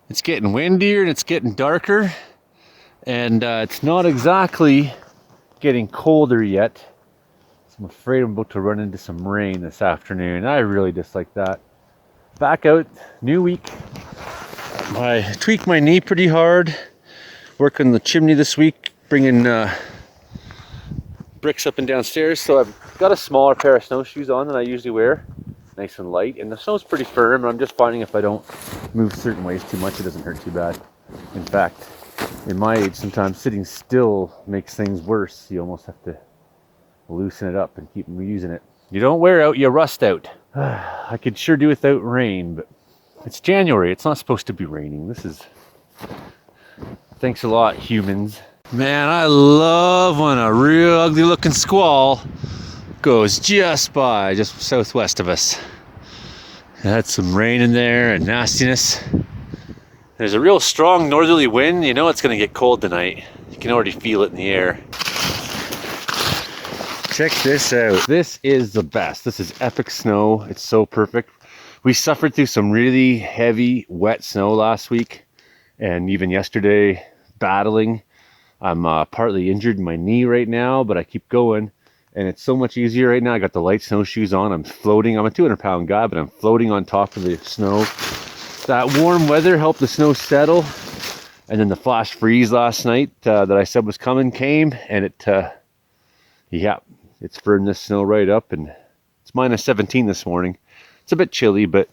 It's getting windier and it's getting darker, and it's not exactly getting colder yet. So I'm afraid I'm about to run into some rain this afternoon. I really dislike that. Back out, new week. I tweaked my knee pretty hard, working the chimney this week, bringing bricks up and downstairs. So I've got a smaller pair of snowshoes on than I usually wear. Nice and light, and the snow's pretty firm, and I'm just finding if I don't move certain ways too much, it doesn't hurt too bad. In fact, in my age, sometimes sitting still makes things worse. You almost have to loosen it up and keep using it. You don't wear out, you rust out. I could sure do without rain, but it's January. It's not supposed to be raining. Thanks a lot, humans. Man, I love when a real ugly looking squall goes just southwest of us. Had some rain in there and nastiness. There's a real strong northerly wind. You know it's going to get cold tonight. You can already feel it in the air. Check this out. This is the best. This is epic snow. It's so perfect. We suffered through some really heavy, wet snow last week, and even yesterday battling. I'm partly injured in my knee right now, but I keep going. And it's so much easier right now. I got the light snowshoes on. I'm floating. I'm a 200-pound guy, but I'm floating on top of the snow. That warm weather helped the snow settle. And then the flash freeze last night that I said was coming came. And it's firmed this snow right up. And it's minus 17 this morning. It's a bit chilly, but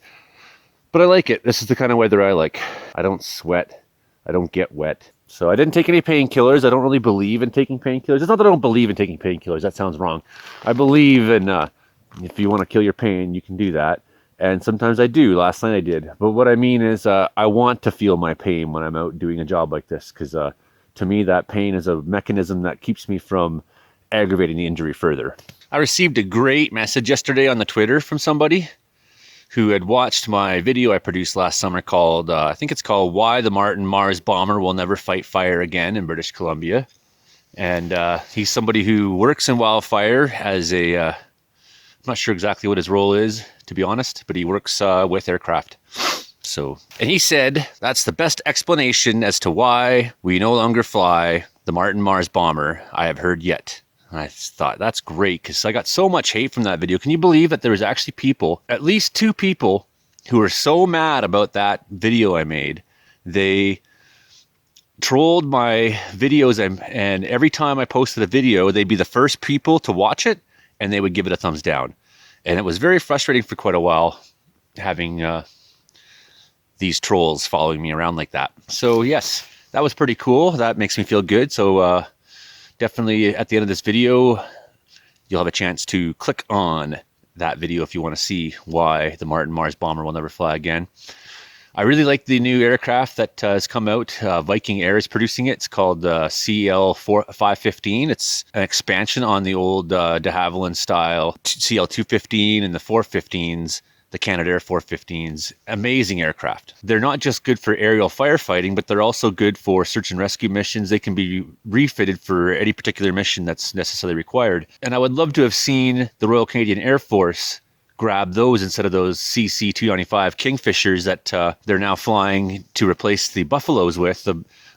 I like it. This is the kind of weather I like. I don't sweat. I don't get wet. So I didn't take any painkillers. I don't really believe in taking painkillers. It's not that I don't believe in taking painkillers. That sounds wrong. I believe in if you want to kill your pain, you can do that. And sometimes I do. Last night I did. But what I mean is I want to feel my pain when I'm out doing a job like this. Because to me, that pain is a mechanism that keeps me from aggravating the injury further. I received a great message yesterday on the Twitter from somebody who had watched my video I produced last summer called, I think it's called Why the Martin Mars Bomber Will Never Fight Fire Again in British Columbia. And he's somebody who works in wildfire as I'm not sure exactly what his role is, to be honest, but he works with aircraft. And he said, that's the best explanation as to why we no longer fly the Martin Mars Bomber I have heard yet. I thought, that's great, because I got so much hate from that video. Can you believe that there was actually people, at least 2 people, who were so mad about that video I made? They trolled my videos, and every time I posted a video, they'd be the first people to watch it, and they would give it a thumbs down. And it was very frustrating for quite a while, having these trolls following me around like that. So yes, that was pretty cool. That makes me feel good. So definitely at the end of this video, you'll have a chance to click on that video if you want to see why the Martin Mars Bomber will never fly again. I really like the new aircraft that has come out. Viking Air is producing it. It's called CL515. It's an expansion on the old de Havilland style CL215 and the 415s. The Canadair 415s, amazing aircraft. They're not just good for aerial firefighting, but they're also good for search and rescue missions. They can be refitted for any particular mission that's necessarily required. And I would love to have seen the Royal Canadian Air Force grab those instead of those CC-295 Kingfishers that they're now flying to replace the Buffaloes with.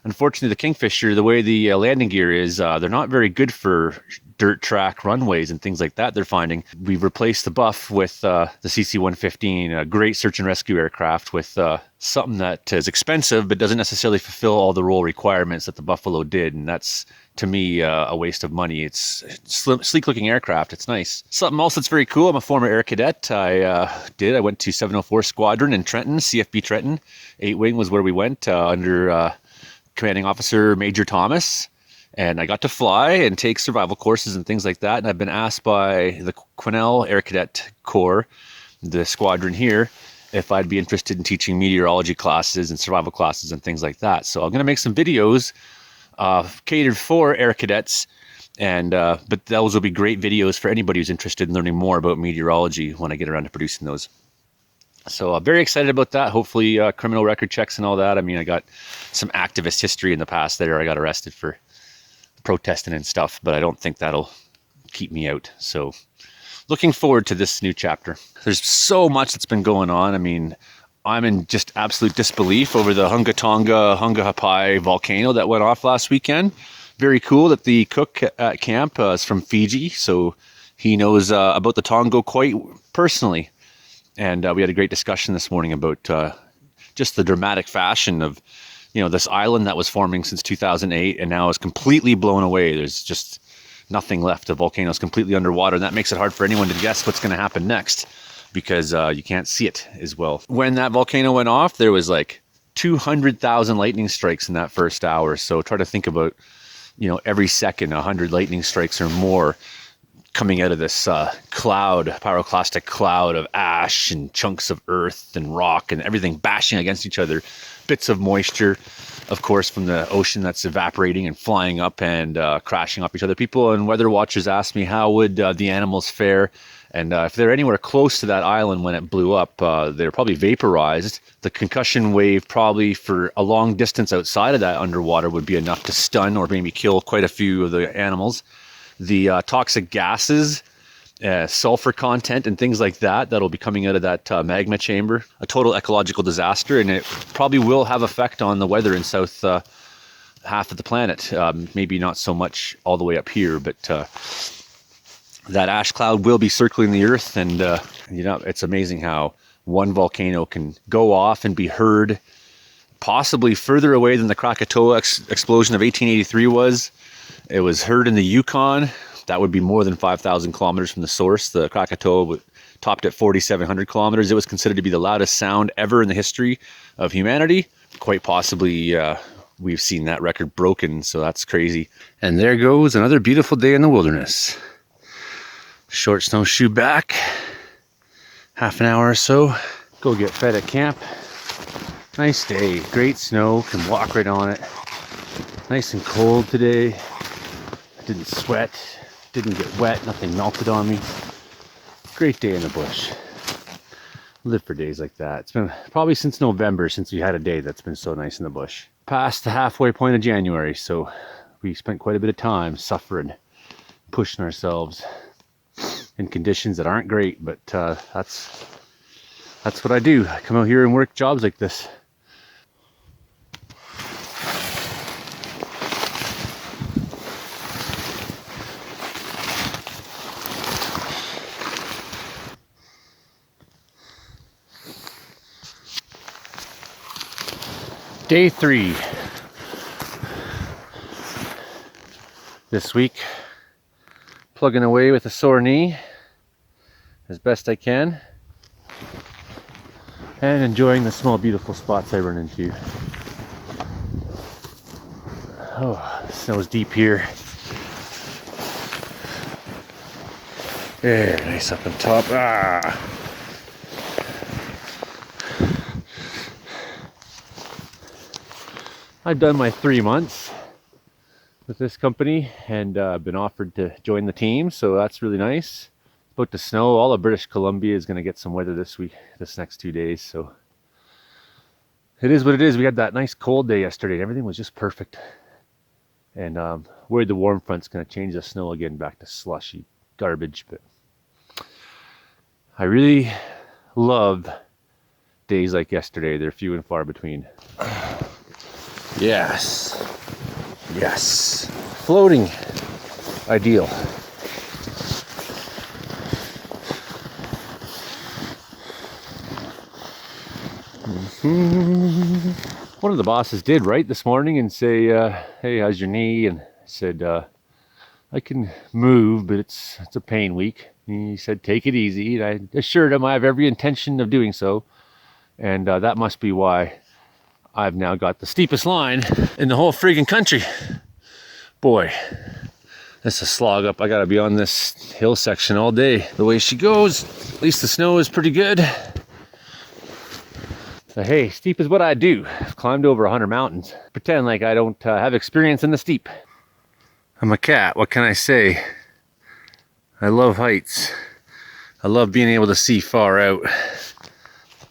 Unfortunately, the Kingfisher, the way the landing gear is, they're not very good for dirt track runways and things like that. They're finding we've replaced the Buff with the CC-115, a great search and rescue aircraft with something that is expensive but doesn't necessarily fulfill all the role requirements that the Buffalo did, and that's to me a waste of money. It's sleek looking aircraft. It's nice. Something else that's very cool. I'm a former air cadet. I went to 704 Squadron in Trenton, CFB Trenton. 8 Wing was where we went under Commanding Officer Major Thomas. And I got to fly and take survival courses and things like that. And I've been asked by the Quesnel Air Cadet Corps, the squadron here, if I'd be interested in teaching meteorology classes and survival classes and things like that. So I'm going to make some videos catered for air cadets. But those will be great videos for anybody who's interested in learning more about meteorology when I get around to producing those. So I'm very excited about that. Hopefully criminal record checks and all that. I mean, I got some activist history in the past there. I got arrested for protesting and stuff, but I don't think that'll keep me out. So looking forward to this new chapter. There's so much that's been going on. I mean, I'm in just absolute disbelief over the Hunga Hapai volcano that went off last weekend. Very cool that the cook at camp is from Fiji, so he knows about the Tonga quite personally. And we had a great discussion this morning about just the dramatic fashion of, this island that was forming since 2008 and now is completely blown away. There's just nothing left. The volcano is completely underwater, and that makes it hard for anyone to guess what's going to happen next because you can't see it as well. When that volcano went off, there was like 200,000 lightning strikes in that first hour. So try to think about, every second, 100 lightning strikes or more coming out of this pyroclastic cloud of ash and chunks of earth and rock and everything bashing against each other. Bits of moisture, of course, from the ocean that's evaporating and flying up and crashing off each other. People and weather watchers asked me how would the animals fare, and if they're anywhere close to that island when it blew up, they're probably vaporized. The concussion wave probably for a long distance outside of that underwater would be enough to stun or maybe kill quite a few of the animals. The toxic gases, sulfur content and things like that'll be coming out of that magma chamber. A total ecological disaster, and it probably will have effect on the weather in south half of the planet. Maybe not so much all the way up here, but that ash cloud will be circling the earth, and it's amazing how one volcano can go off and be heard possibly further away than the Krakatoa explosion of 1883 was. It was heard in the Yukon. That would be more than 5,000 kilometers from the source. The Krakatoa topped at 4,700 kilometers. It was considered to be the loudest sound ever in the history of humanity. Quite possibly, we've seen that record broken, so that's crazy. And there goes another beautiful day in the wilderness. Short snowshoe back, half an hour or so. Go get fed at camp. Nice day, great snow, can walk right on it. Nice and cold today. Didn't sweat, didn't get wet, nothing melted on me. Great day in the bush. Live for days like that. It's been probably since November since we had a day that's been so nice in the bush. Past the halfway point of January, so we spent quite a bit of time suffering, pushing ourselves in conditions that aren't great, but that's what I do. I come out here and work jobs like this. Day 3 this week, plugging away with a sore knee as best I can and enjoying the small beautiful spots I run into. Oh, the snow's deep here. There, nice up on top. I've done my 3 months with this company and been offered to join the team, so that's really nice. About to snow. All of British Columbia is going to get some weather this next 2 days, so it is what it is. We had that nice cold day yesterday and everything was just perfect. And worried the warm front's going to change the snow again back to slushy garbage, but I really love days like yesterday. They're few and far between. Yes. Floating. Ideal. One of the bosses did write this morning and say, hey, how's your knee? And I said, I can move, but it's a pain week. And he said, take it easy. And I assured him I have every intention of doing so. And that must be why I've now got the steepest line in the whole friggin' country. Boy, that's a slog up. I gotta be on this hill section all day. The way she goes, at least the snow is pretty good. So hey, steep is what I do. I've climbed over 100 mountains. Pretend like I don't have experience in the steep. I'm a cat, what can I say? I love heights. I love being able to see far out.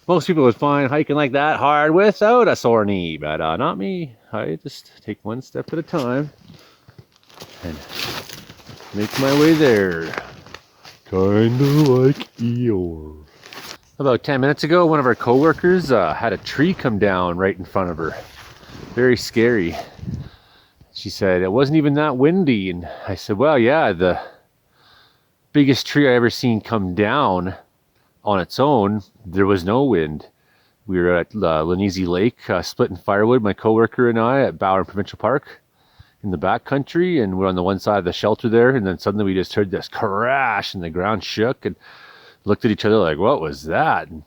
Most people would find hiking like that hard without a sore knee, but not me. I just take one step at a time and make my way there. Kinda like Eeyore. About 10 minutes ago, one of our coworkers had a tree come down right in front of her. Very scary. She said it wasn't even that windy, and I said, well, yeah, the biggest tree I ever seen come down on its own, there was no wind. We were at Lanese Lake splitting firewood, my coworker and I, at Bower Provincial Park in the back country, and we're on the one side of the shelter there, and then suddenly we just heard this crash and the ground shook and looked at each other like, what was that? And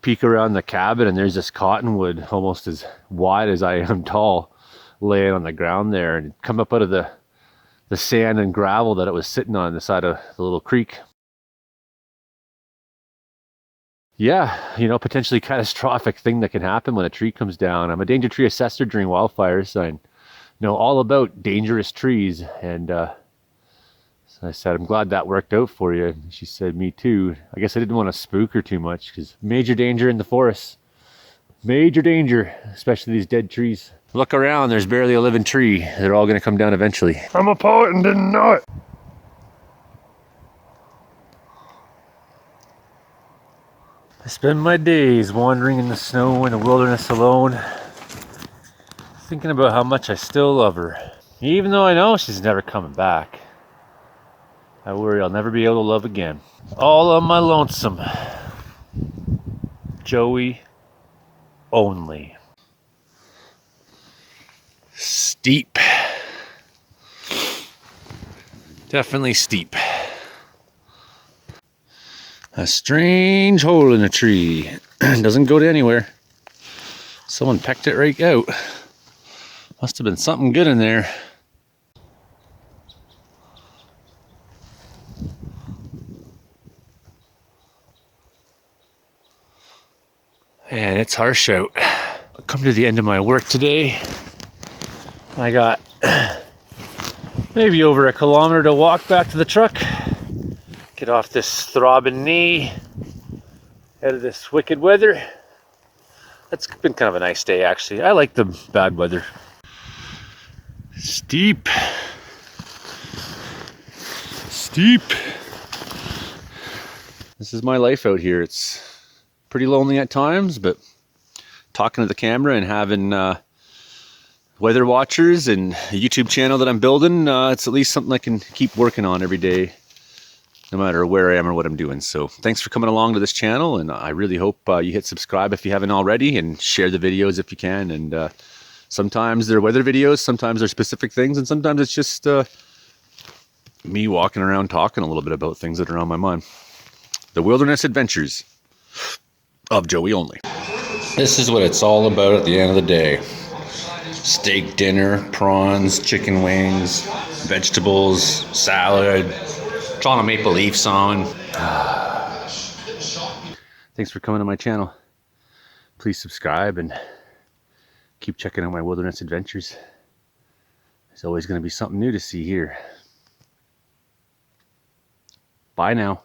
peek around the cabin and there's this cottonwood almost as wide as I am tall laying on the ground there, and come up out of the sand and gravel that it was sitting on the side of the little creek. Yeah, you know, potentially catastrophic thing that can happen when a tree comes down. I'm a danger tree assessor during wildfires, so I know all about dangerous trees, and so I said, I'm glad that worked out for you. And she said, me too. I guess I didn't want to spook her too much, because major danger in the forest. Major danger, especially these dead trees. Look around, there's barely a living tree. They're all going to come down eventually. I'm a poet and didn't know it. I spend my days wandering in the snow in the wilderness alone, thinking about how much I still love her. Even though I know she's never coming back. I worry I'll never be able to love again. All on my lonesome. Joey only. Steep. Definitely steep. A strange hole in a tree. Doesn't go to anywhere. Someone pecked it right out. Must have been something good in there. And it's harsh out. I've come to the end of my work today. I got maybe over a kilometer to walk back to the truck. Get off this throbbing knee. Out of this wicked weather. It's been kind of a nice day, actually. I like the bad weather. Steep. Steep. This is my life out here. It's pretty lonely at times, but talking to the camera and having weather watchers and a YouTube channel that I'm building, it's at least something I can keep working on every day, no matter where I am or what I'm doing. So thanks for coming along to this channel, and I really hope you hit subscribe if you haven't already, and share the videos if you can. And sometimes they're weather videos, sometimes they're specific things, and sometimes it's just me walking around talking a little bit about things that are on my mind. The wilderness adventures of Joey Only. This is what it's all about at the end of the day. Steak dinner, prawns, chicken wings, vegetables, salad, Toronto Maple Leafs on. Thanks for coming to my channel. Please subscribe and keep checking out my wilderness adventures. There's always going to be something new to see here. Bye now.